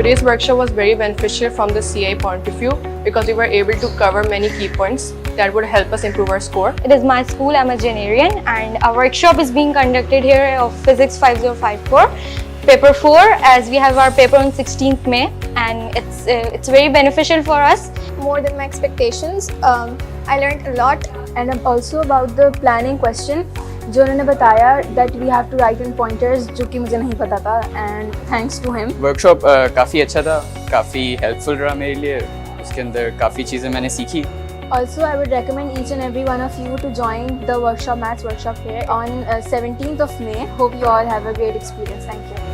today's workshop was very beneficial from the CAIE point of view because we were able to cover many key points that would help us improve our score. It is my school, I'm a Janarian, and our workshop is being conducted here of Physics 5054, Paper 4, as we have our paper on 16th May, and it's very beneficial for us. More than my expectations. I learned a lot, and also about the planning question जो उन्होंने बताया that we have to write in pointers जो कि मुझे नहीं पता था, and thanks to him. Workshop काफ़ी अच्छा था, काफ़ी हेल्पफुल रहा मेरे लिए, उसके अंदर काफ़ी चीज़ें मैंने सीखी. Also, I would recommend each and every one of you to join the workshop, maths workshop here on 17th of May. Hope you all have a great experience. Thank you.